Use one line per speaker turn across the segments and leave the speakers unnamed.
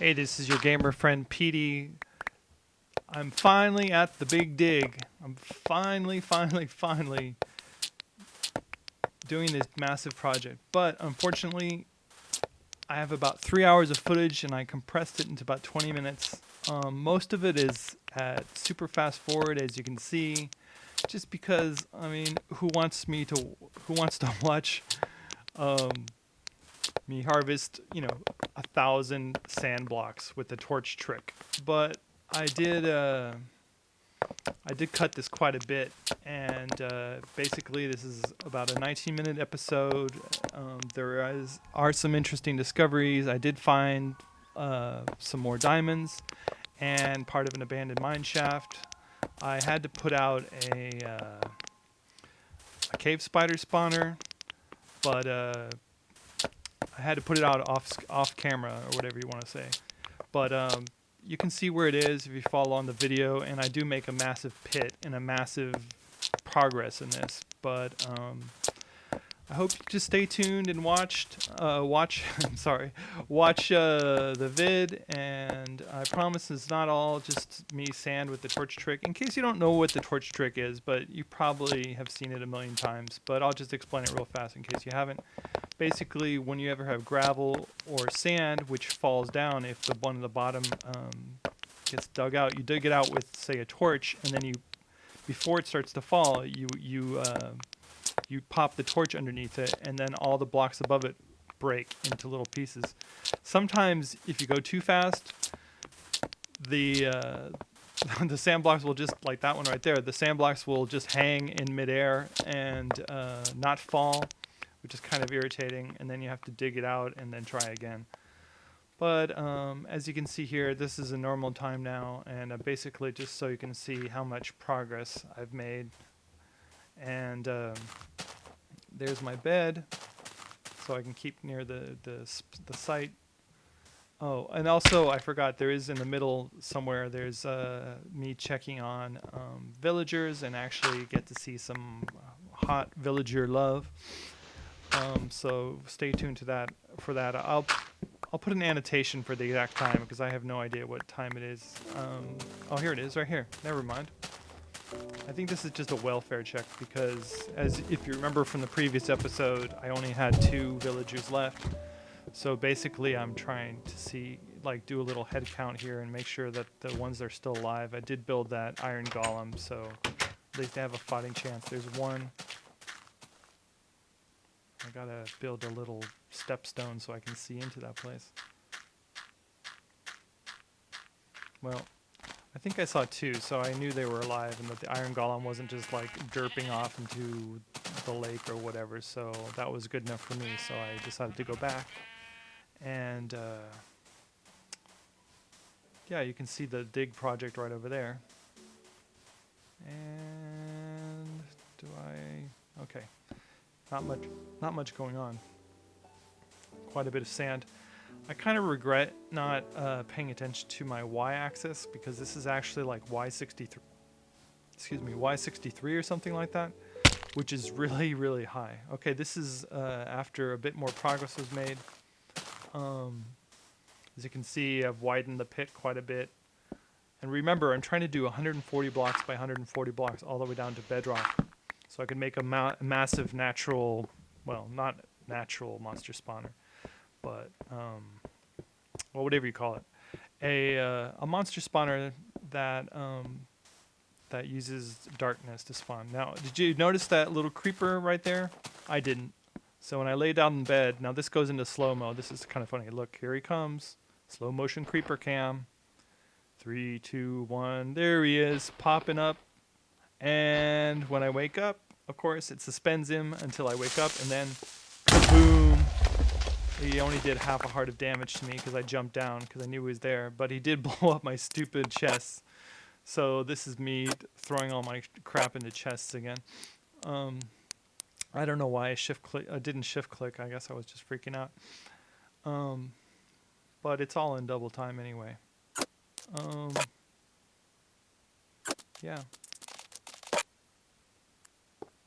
Hey, this is your gamer friend Peadee. I'm finally at the big dig. I'm finally doing this massive project. But unfortunately, I have about 3 hours of footage and I compressed it into about 20 minutes. Most of it is at super fast forward, as you can see, just because, I mean, who wants to watch um, me harvest, 1,000 sand blocks with the torch trick? But I did. I did cut this quite a bit, and basically, this is about a 19-minute episode. Are some interesting discoveries. I did find some more diamonds and part of an abandoned mine shaft. I had to put out a cave spider spawner, but I had to put it out off camera or whatever you want to say. But you can see where it is if you follow on the video, and I do make a massive pit and a massive progress in this. But I hope you just stay tuned and watch the vid. And I promise it's not all just me sand with the torch trick. In case you don't know what the torch trick is, but you probably have seen it a million times. But I'll just explain it real fast in case you haven't. Basically, when you ever have gravel or sand which falls down, if the one at the bottom gets dug out, you dig it out with, say, a torch, and then before it starts to fall, you pop the torch underneath it, and then all the blocks above it break into little pieces. Sometimes, if you go too fast, the the sand blocks will just, like that one right there, the sand blocks will just hang in midair and not fall, which is kind of irritating, and then you have to dig it out and then try again. But as you can see here, this is a normal time now, and basically just so you can see how much progress I've made. And there's my bed, so I can keep near the site. Oh, and also I forgot, there is in the middle somewhere, there's me checking on villagers, and actually get to see some hot villager love. So stay tuned to that. For that, I'll put an annotation for the exact time because I have no idea what time it is. Oh, here it is, right here. Never mind. I think this is just a welfare check because, as if you remember from the previous episode, I only had 2 villagers left. So basically, I'm trying to see, do a little head count here and make sure that the ones that are still alive. I did build that iron golem, so at least they have a fighting chance. There's one. I gotta build a little stepstone so I can see into that place. Well, I think I saw 2, so I knew they were alive and that the iron golem wasn't just derping off into the lake or whatever, so that was good enough for me, so I decided to go back. And yeah, you can see the dig project right over there. And okay. Not much going on. Quite a bit of sand. I kind of regret not paying attention to my y-axis because this is actually like y63. Excuse me, y63 or something like that, which is really, really high. Okay, this is after a bit more progress was made. As you can see, I've widened the pit quite a bit. And remember, I'm trying to do 140 blocks by 140 blocks all the way down to bedrock. So I can make a massive natural, well, not natural monster spawner, but well, whatever you call it, a monster spawner that that uses darkness to spawn. Now, did you notice that little creeper right there? I didn't. So when I lay down in bed, now this goes into slow-mo. This is kind of funny. Look, here he comes. Slow motion creeper cam. 3, 2, 1. There he is, popping up. And when I wake up, of course, it suspends him until I wake up, and then boom. He only did half a heart of damage to me because I jumped down because I knew he was there, but he did blow up my stupid chests. So this is me throwing all my crap into chests again. I don't know why I didn't shift click. I guess I was just freaking out. But it's all in double time anyway. Yeah.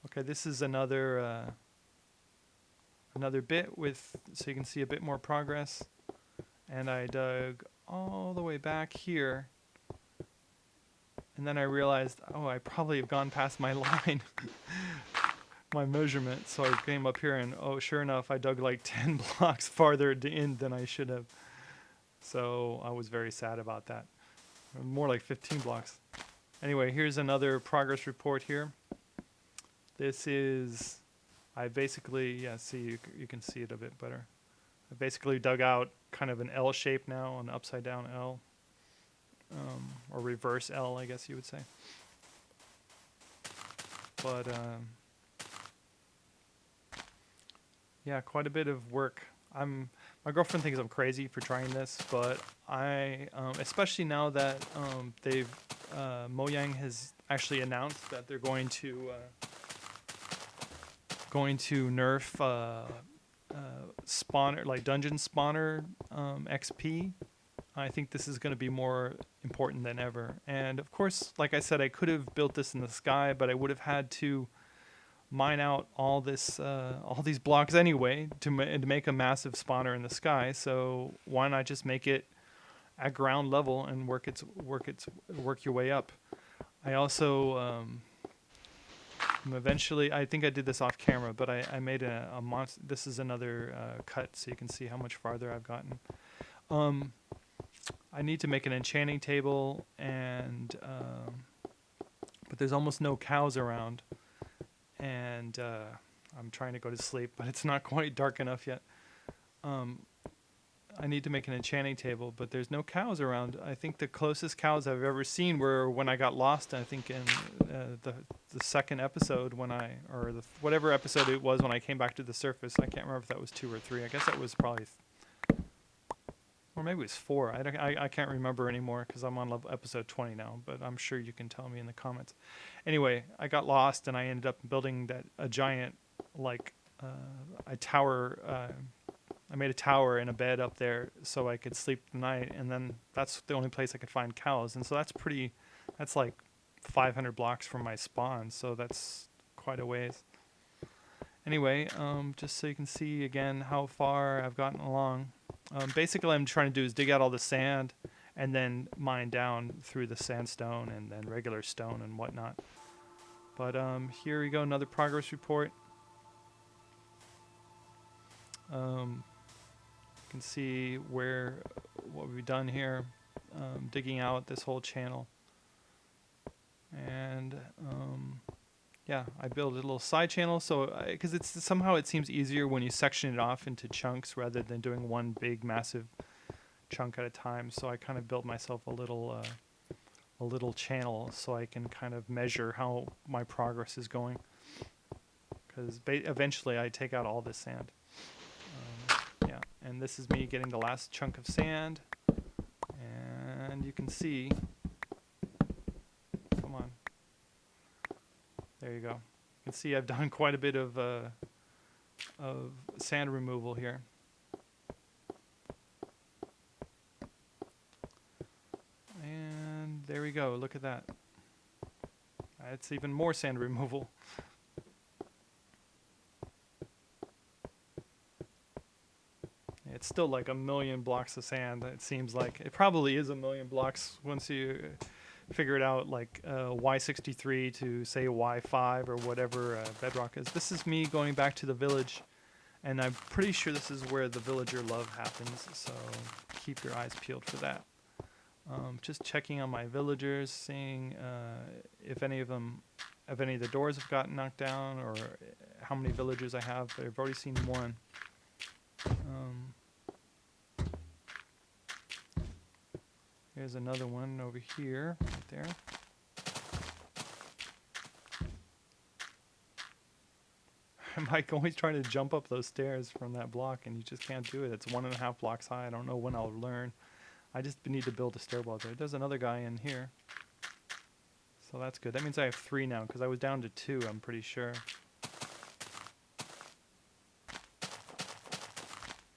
Okay, this is another bit with, so you can see a bit more progress. And I dug all the way back here. And then I realized, oh, I probably have gone past my line, my measurement. So I came up here and, oh, sure enough, I dug like 10 blocks farther in than I should have. So I was very sad about that. More like 15 blocks. Anyway, here's another progress report here. This is, I basically, yeah, see, you can see it a bit better. I basically dug out kind of an L shape now, an upside down L, or reverse L, I guess you would say. But yeah, quite a bit of work. My girlfriend thinks I'm crazy for trying this, but I, especially now that Mojang has actually announced that they're going to nerf spawner, like dungeon spawner XP. I think this is going to be more important than ever. And of course, like I said, I could have built this in the sky, but I would have had to mine out all these blocks anyway to make a massive spawner in the sky. So why not just make it at ground level and work your way up? I also eventually, I think I did this off camera, but I made a monster. This is another cut, so you can see how much farther I've gotten. I need to make an enchanting table, and but there's almost no cows around, and I'm trying to go to sleep, but it's not quite dark enough yet. I need to make an enchanting table, but there's no cows around. I think the closest cows I've ever seen were when I got lost, I think in the second episode whatever episode it was when I came back to the surface. I can't remember if that was 2 or 3. I guess that was probably, or maybe it was 4. I can't remember anymore because I'm on episode 20 now, but I'm sure you can tell me in the comments. Anyway, I got lost and I ended up building a giant, like a tower. I made a tower and a bed up there so I could sleep the night, and then that's the only place I could find cows. And so that's like 500 blocks from my spawn, so that's quite a ways. Anyway, just so you can see again how far I've gotten along. Basically, what I'm trying to do is dig out all the sand and then mine down through the sandstone and then regular stone and whatnot. But here we go, another progress report. You can see what we've done here, digging out this whole channel. And yeah, I built a little side channel, so because somehow it seems easier when you section it off into chunks rather than doing one big massive chunk at a time. So I kind of built myself a little channel so I can kind of measure how my progress is going. Because eventually I take out all this sand. Yeah, and this is me getting the last chunk of sand, and you can see. Come on. There you go. You can see I've done quite a bit of sand removal here. And there we go. Look at that. It's even more sand removal. It's still like 1,000,000 blocks of sand. It seems like it probably is 1,000,000 blocks once you figure it out, like Y63 to say Y5 or whatever bedrock is. This is me going back to the village, and I'm pretty sure this is where the villager love happens, so keep your eyes peeled for that. Just checking on my villagers, seeing if any of the doors have gotten knocked down, or how many villagers I have. But I've already seen one. Here's another one over here, right there. Mike always trying to jump up those stairs from that block, and you just can't do it. It's 1.5 blocks high. I don't know when I'll learn. I just need to build a stairwell there. There's another guy in here. So that's good. That means I have 3 now, because I was down to 2, I'm pretty sure.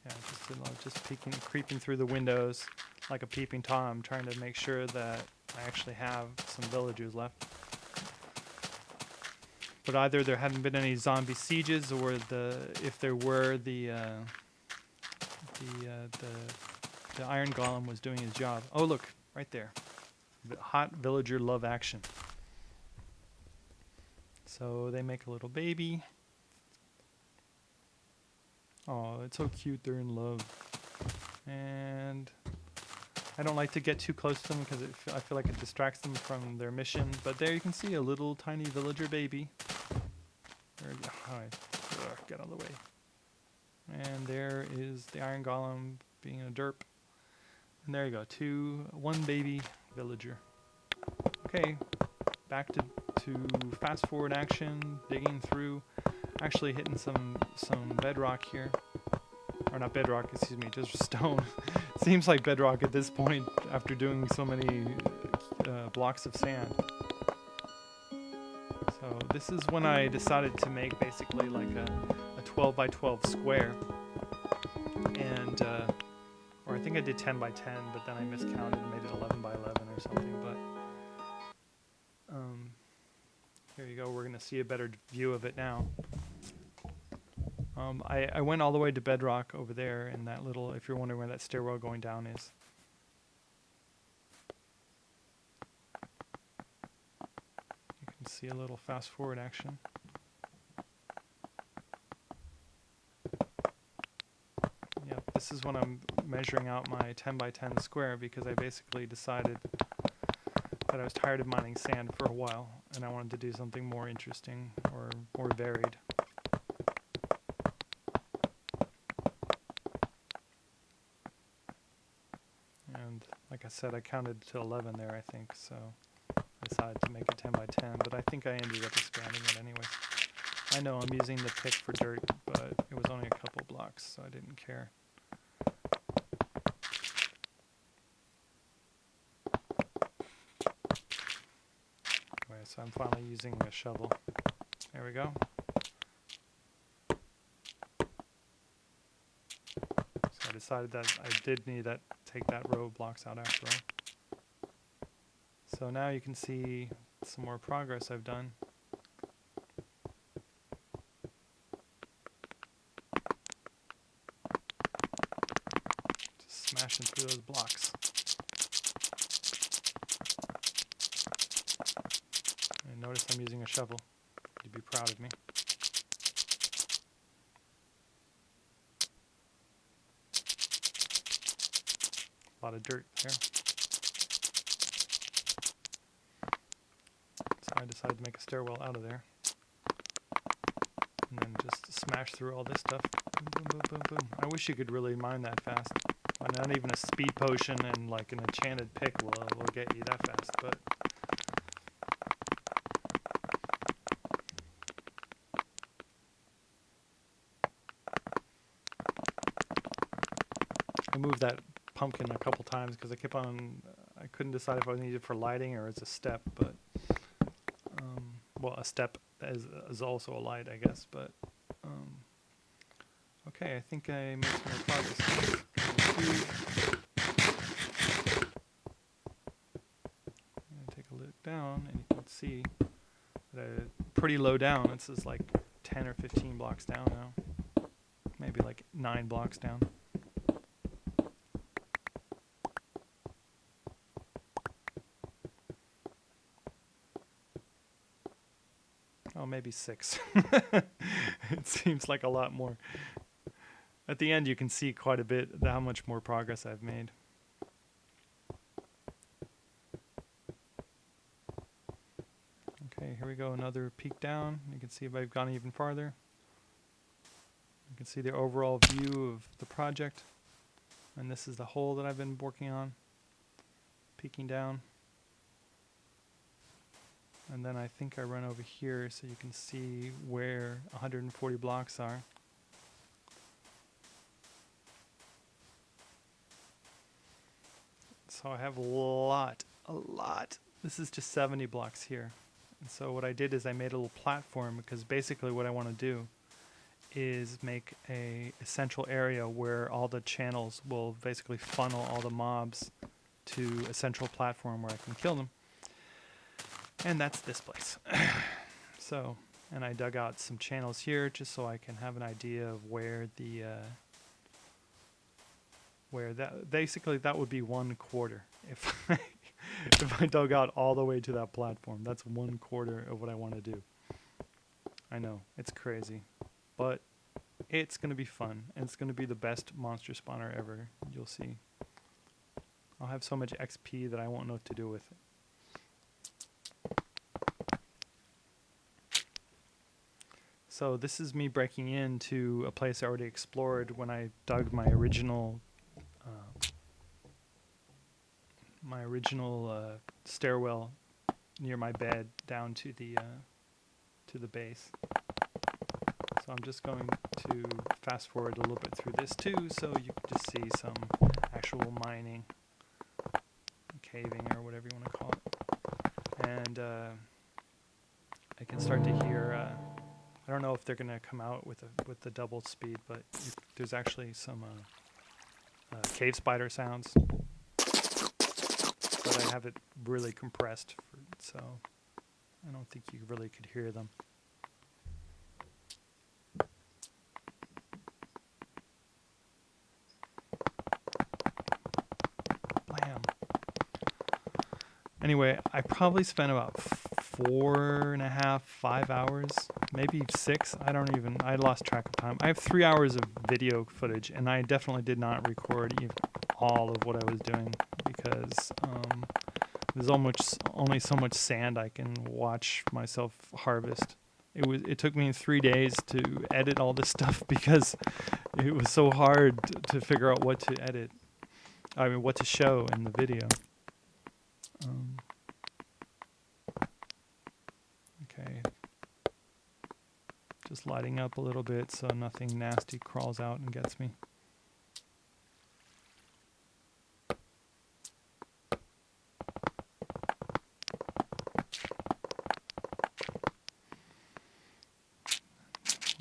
Yeah, just creeping through the windows like a peeping Tom, trying to make sure that I actually have some villagers left. But either there hadn't been any zombie sieges, or if there were, the the iron golem was doing his job. Oh, look, right there. The hot villager love action. So they make a little baby. Oh, it's so cute. They're in love. And I don't like to get too close to them because I feel like it distracts them from their mission. But there you can see a little tiny villager baby. There we go. All right. Get out of the way. And there is the iron golem being a derp. And there you go. One baby villager. Okay. Back to fast forward action, digging through, actually hitting some bedrock here. Or not bedrock, excuse me, just stone. Seems like bedrock at this point after doing so many blocks of sand. So this is when I decided to make basically like a 12 by 12 square. And, or I think I did 10 by 10, but then I miscounted and made it 11 by 11 or something. But here you go, we're gonna see a better view of it now. I went all the way to bedrock over there in that little, if you're wondering where that stairwell going down is. You can see a little fast forward action. Yep, this is when I'm measuring out my 10 by 10 square because I basically decided that I was tired of mining sand for a while and I wanted to do something more interesting or more varied. And like I said, I counted to 11 there, I think, so I decided to make it 10 by 10, but I think I ended up expanding it anyway. I know I'm using the pick for dirt, but it was only a couple blocks, so I didn't care. Anyway, so I'm finally using a shovel. There we go. So I decided that I did need that, take that row of blocks out after all. So now you can see some more progress I've done. Just smashing through those blocks. And notice I'm using a shovel. You'd be proud of me. A lot of dirt there. So I decided to make a stairwell out of there. And then just smash through all this stuff. Boom, boom, boom, boom, boom. I wish you could really mine that fast. Not even a speed potion and like an enchanted pick will get you that fast, but I moved that pumpkin a couple times because I couldn't decide if I needed it for lighting or as a step, but well, a step is also a light, I guess, but okay, I think I made some more progress. I'm gonna take a look down and you can see that I'm pretty low down. This is like 10 or 15 blocks down now, maybe like 9 blocks down. Oh, maybe 6. It seems like a lot more. At the end, you can see quite a bit how much more progress I've made. Okay, here we go, another peek down. You can see if I've gone even farther. You can see the overall view of the project. And this is the hole that I've been working on, peeking down. And then I think I run over here so you can see where 140 blocks are. So I have a lot. This is just 70 blocks here. And so what I did is I made a little platform because basically what I want to do is make a central area where all the channels will basically funnel all the mobs to a central platform where I can kill them. And that's this place. So, and I dug out some channels here just so I can have an idea of where the where that basically that would be 1/4 if I, if I dug out all the way to that platform. That's 1/4 of what I want to do. I know, it's crazy, but it's going to be fun, and it's going to be the best monster spawner ever. You'll see. I'll have so much XP that I won't know what to do with it. So this is me breaking into a place I already explored when I dug my original stairwell near my bed down to the base. So I'm just going to fast forward a little bit through this too, so you can just see some actual mining, caving, or whatever you want to call it. And I can start to hear. I don't know if they're going to come out with the double speed, but there's actually some cave spider sounds. But I have it really compressed, so I don't think you really could hear them. Blam. Anyway, I probably spent about 4.5, 5 hours, maybe 6. I lost track of time. I have 3 hours of video footage, and I definitely did not record even all of what I was doing because there's only so much sand I can watch myself harvest. It took me 3 days to edit all this stuff because it was so hard to figure out what to edit. I mean, what to show in the video. Okay. Just lighting up a little bit so nothing nasty crawls out and gets me.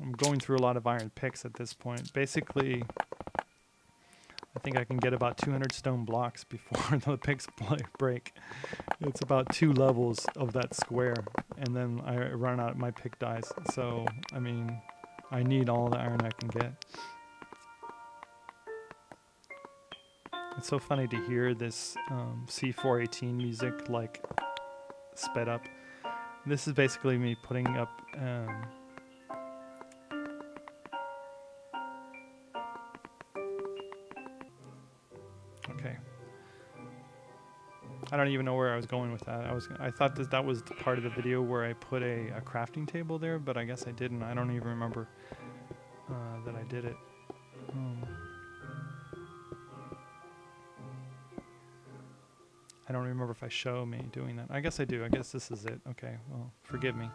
I'm going through a lot of iron picks at this point. Basically, I think I can get about 200 stone blocks before the picks break. It's about 2 levels of that square, and then I run out, my pick dies. So, I mean, I need all the iron I can get. It's so funny to hear this C418 music, like, sped up. This is basically me putting up... okay. I don't even know where I was going with that. I thought that was the part of the video where I put a crafting table there, but I guess I didn't. I don't even remember that I did it. I don't remember if I show me doing that. I guess I do. I guess this is it. Okay, well, forgive me.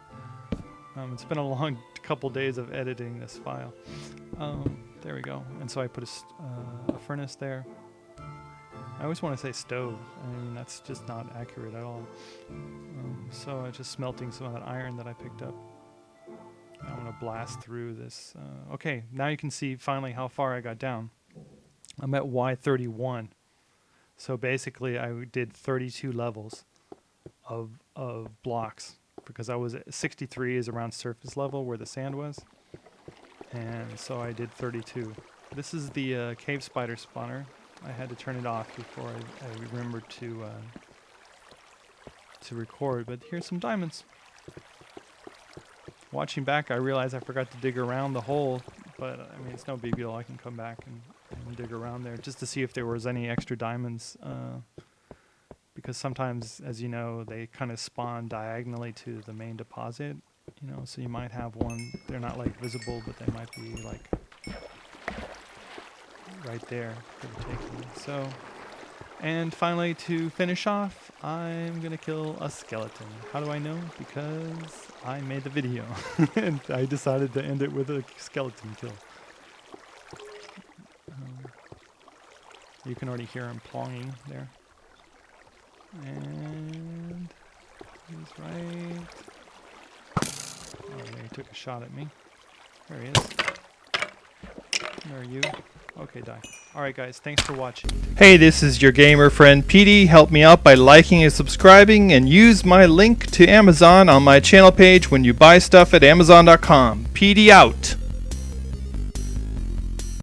It's been a long couple days of editing this file. There we go. And so I put a furnace there. I always want to say stove. I mean, that's just not accurate at all. So I'm just smelting some of that iron that I picked up. I'm going to blast through this. Okay, now you can see finally how far I got down. I'm at Y31. So basically I did 32 levels of blocks because I was at 63 is around surface level where the sand was. And so I did 32. This is the cave spider spawner. I had to turn it off before I remembered to record, but here's some diamonds. Watching back, I realized I forgot to dig around the hole, but I mean, it's no big deal. I can come back and dig around there just to see if there was any extra diamonds, because sometimes, as you know, they kind of spawn diagonally to the main deposit, you know, so you might have one, they're not like visible, but they might be like right there for the taking. So, and finally, to finish off, I'm gonna kill a skeleton. How do I know? Because I made the video and I decided to end it with a skeleton kill. You can already hear him plonging there. And he's right. Oh, yeah, he took a shot at me. There he is. Where are you? Okay, die. Alright guys, thanks for watching. Hey, this is your gamer friend Peadee. Help me out by liking and subscribing, and use my link to Amazon on my channel page when you buy stuff at Amazon.com. Peadee out!